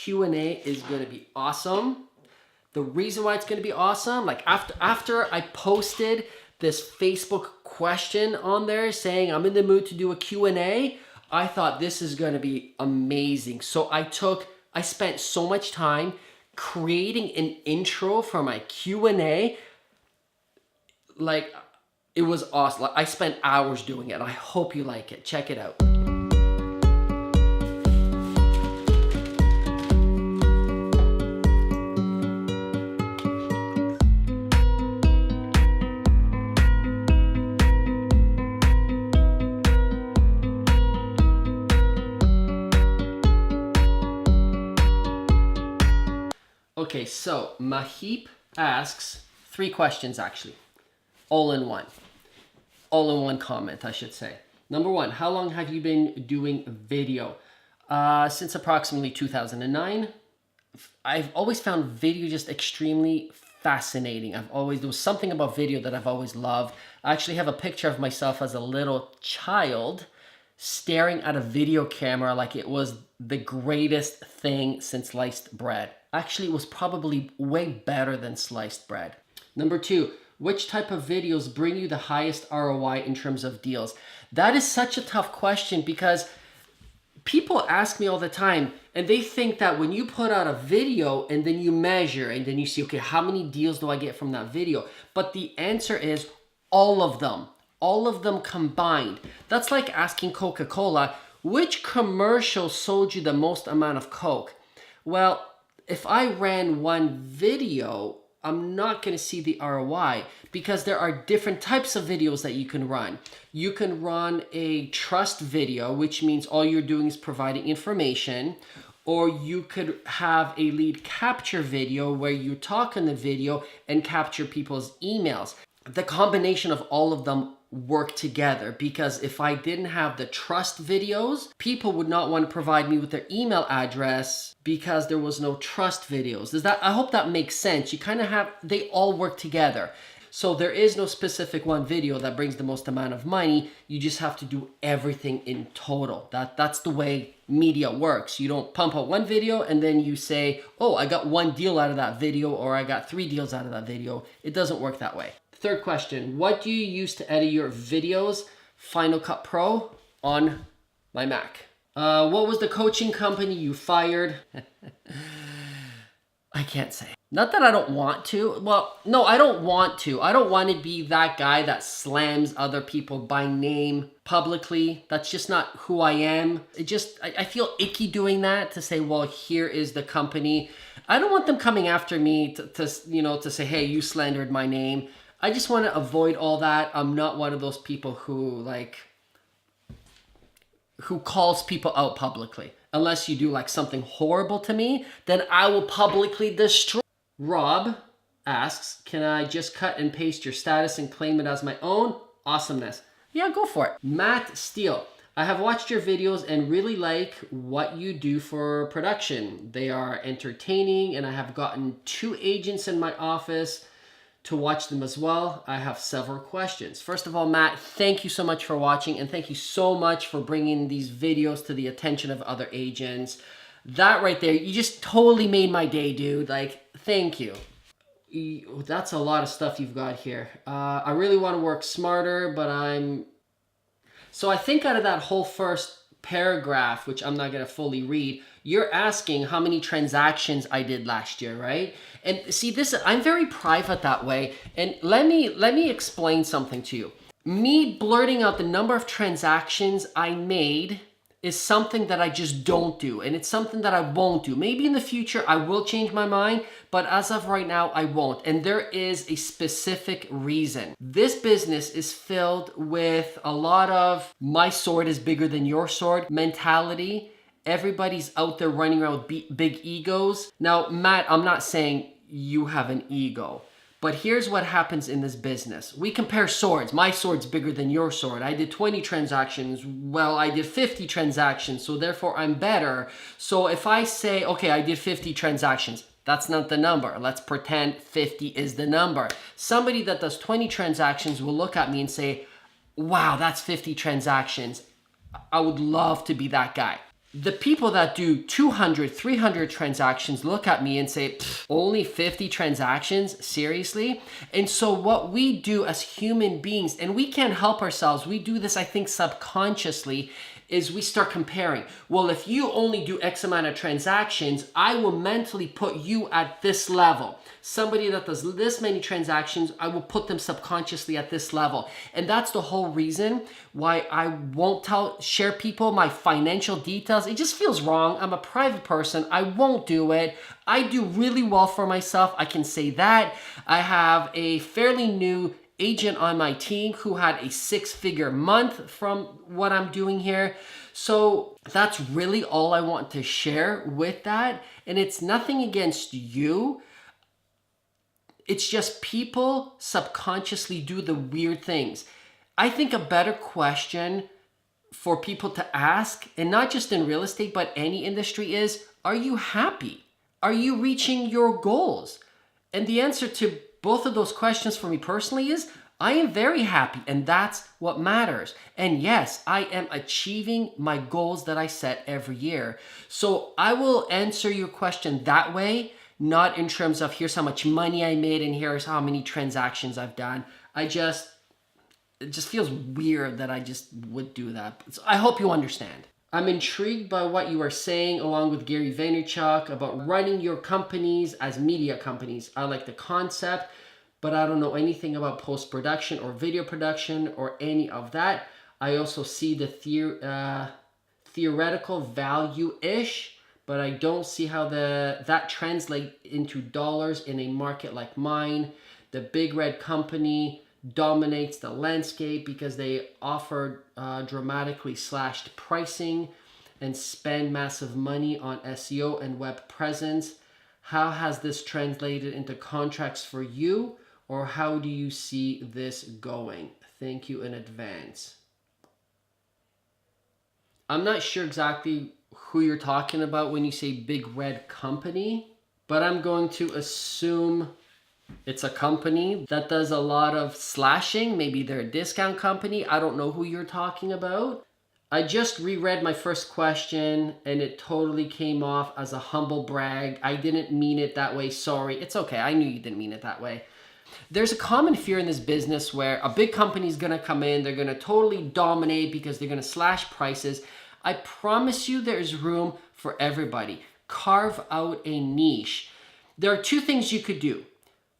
Q&A is going to be awesome. The reason why it's going to be awesome, like after I posted this Facebook question on there saying I'm in the mood to do a Q&A, I thought this is going to be amazing. So I spent so much time creating an intro for my Q&A. Like, it was awesome. Like, I spent hours doing it. I hope you like it. Check it out. Okay, so Mahip asks 3 questions actually, all in one comment, I should say. Number 1, how long have you been doing video? Since approximately 2009. I've always found video just extremely fascinating. There was something about video that I've always loved. I actually have a picture of myself as a little child staring at a video camera like it was the greatest thing since sliced bread. Actually, it was probably way better than sliced bread. Number 2, which type of videos bring you the highest ROI in terms of deals? That is such a tough question because people ask me all the time and they think that when you put out a video and then you measure and then you see, okay, how many deals do I get from that video? But the answer is all of them combined. That's like asking Coca-Cola, which commercial sold you the most amount of Coke? Well, if I ran one video, I'm not going to see the ROI because there are different types of videos that you can run. You can run a trust video, which means all you're doing is providing information, or you could have a lead capture video where you talk in the video and capture people's emails. The combination of all of them work together because if I didn't have the trust videos, people would not want to provide me with their email address because there was no trust videos. I hope that makes sense. You kind of they all work together. So there is no specific one video that brings the most amount of money. You just have to do everything in total. That's the way media works. You don't pump out one video and then you say, oh, I got 1 deal out of that video or I got 3 deals out of that video. It doesn't work that way. Third question, what do you use to edit your videos? Final Cut Pro on my Mac. What was the coaching company you fired? I can't say. Not that I don't want to. Well, no, I don't want to. I don't want to be that guy that slams other people by name publicly. That's just not who I am. I feel icky doing that to say, well, here is the company. I don't want them coming after me to say, hey, you slandered my name. I just want to avoid all that. I'm not one of those people who calls people out publicly. Unless you do like something horrible to me, then I will publicly destroy. Rob asks, can I just cut and paste your status and claim it as my own? Awesomeness. Yeah, go for it. Matt Steele, I have watched your videos and really like what you do for production. They are entertaining and I have gotten 2 agents in my office to watch them as well. I have several questions. First of all, Matt, thank you so much for watching and thank you so much for bringing these videos to the attention of other agents. That right there, you just totally made my day, dude. Like, thank you. That's a lot of stuff you've got here. I really want to work smarter, but So I think out of that whole first paragraph, which I'm not going to fully read, you're asking how many transactions I did last year, right? And see, I'm very private that way. And let me explain something to you. Me blurting out the number of transactions I made is something that I just don't do. And it's something that I won't do. Maybe in the future I will change my mind, but as of right now, I won't. And there is a specific reason. This business is filled with a lot of my sword is bigger than your sword mentality. Everybody's out there running around with big egos. Now, Matt, I'm not saying you have an ego, but here's what happens in this business. We compare swords. My sword's bigger than your sword. I did 20 transactions. Well, I did 50 transactions, so therefore I'm better. So if I say, okay, I did 50 transactions, that's not the number. Let's pretend 50 is the number. Somebody that does 20 transactions will look at me and say, wow, that's 50 transactions. I would love to be that guy. The people that do 200, 300 transactions look at me and say, only 50 transactions? Seriously? And so what we do as human beings, and we can't help ourselves, we do this, I think, subconsciously, is we start comparing. Well, if you only do X amount of transactions, I will mentally put you at this level. Somebody that does this many transactions, I will put them subconsciously at this level. And that's the whole reason why I won't share people my financial details. It just feels wrong. I'm a private person. I won't do it. I do really well for myself. I can say that. I have a fairly new agent on my team who had a 6-figure month from what I'm doing here. So that's really all I want to share with that. And it's nothing against you. It's just people subconsciously do the weird things. I think a better question for people to ask, and not just in real estate, but any industry, is, are you happy? Are you reaching your goals? And the answer to both of those questions for me personally is, I am very happy, and that's what matters. And yes, I am achieving my goals that I set every year. So I will answer your question that way, not in terms of here's how much money I made and here's how many transactions I've done. It just feels weird that I just would do that. So I hope you understand. I'm intrigued by what you are saying, along with Gary Vaynerchuk, about running your companies as media companies. I like the concept, but I don't know anything about post-production or video production or any of that. I also see the theoretical value-ish, but I don't see how that translates into dollars in a market like mine. The big red company dominates the landscape because they offer dramatically slashed pricing and spend massive money on SEO and web presence. How has this translated into contracts for you, or how do you see this going? Thank you in advance. I'm not sure exactly who you're talking about when you say big red company, but I'm going to assume it's a company that does a lot of slashing. Maybe they're a discount company. I don't know who you're talking about. I just reread my first question and it totally came off as a humble brag. I didn't mean it that way. Sorry. It's okay. I knew you didn't mean it that way. There's a common fear in this business where a big company is going to come in. They're going to totally dominate because they're going to slash prices. I promise you there's room for everybody. Carve out a niche. There are two things you could do.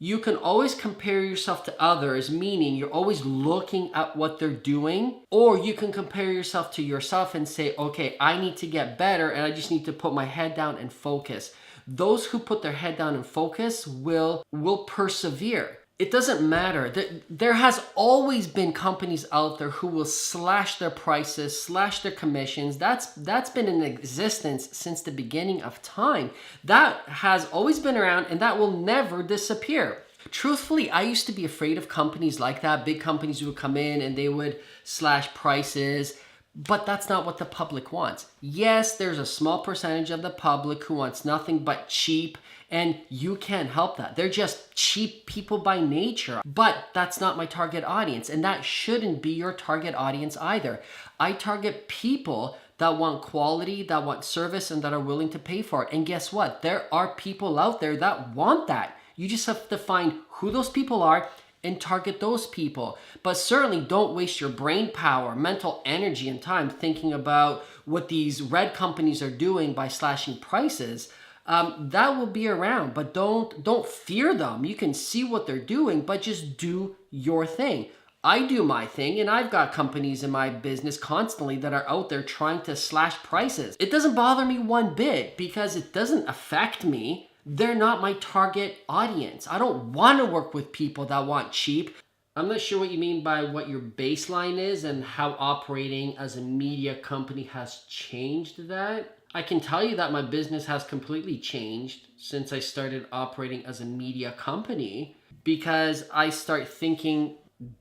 You can always compare yourself to others, meaning you're always looking at what they're doing, or you can compare yourself to yourself and say, okay, I need to get better and I just need to put my head down and focus. Those who put their head down and focus will persevere. It doesn't matter. There has always been companies out there who will slash their prices, slash their commissions. That's been in existence since the beginning of time. That has always been around and that will never disappear. Truthfully, I used to be afraid of companies like that. Big companies who would come in and they would slash prices. But that's not what the public wants. Yes, there's a small percentage of the public who wants nothing but cheap, and you can't help that. They're just cheap people by nature. But that's not my target audience, and that shouldn't be your target audience either. I target people that want quality, that want service, and that are willing to pay for it. And guess what? There are people out there that want that. You just have to find who those people are and target those people. But certainly don't waste your brain power, mental energy, and time thinking about what these red companies are doing by slashing prices. That will be around, but don't fear them. You can see what they're doing, but just do your thing. I do my thing, and I've got companies in my business constantly that are out there trying to slash prices. It doesn't bother me one bit because it doesn't affect me. They're not my target audience. I don't want to work with people that want cheap. I'm not sure what you mean by what your baseline is and how operating as a media company has changed that. I can tell you that my business has completely changed since I started operating as a media company, because I start thinking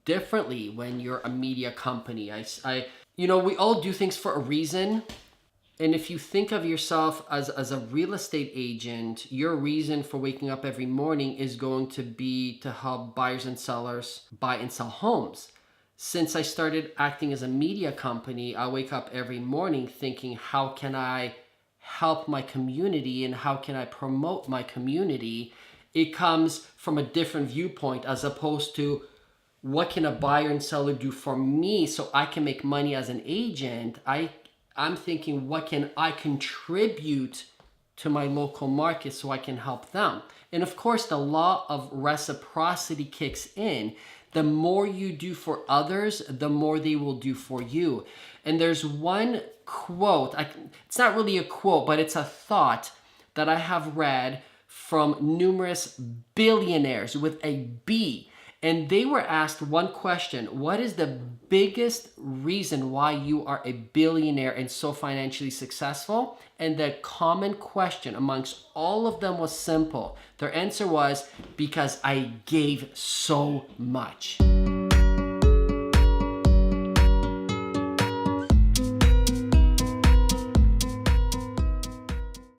differently when you're a media company. We all do things for a reason. And if you think of yourself as a real estate agent, your reason for waking up every morning is going to be to help buyers and sellers buy and sell homes. since I started acting as a media company, I wake up every morning thinking, how can I help my community and how can I promote my community? It comes from a different viewpoint as opposed to what can a buyer and seller do for me so I can make money as an agent. I'm thinking, what can I contribute to my local market so I can help them? And of course, the law of reciprocity kicks in. The more you do for others, the more they will do for you. And there's one quote, it's not really a quote, but it's a thought that I have read from numerous billionaires with a B. And they were asked one question: what is the biggest reason why you are a billionaire and so financially successful? And the common question amongst all of them was simple. Their answer was, because I gave so much.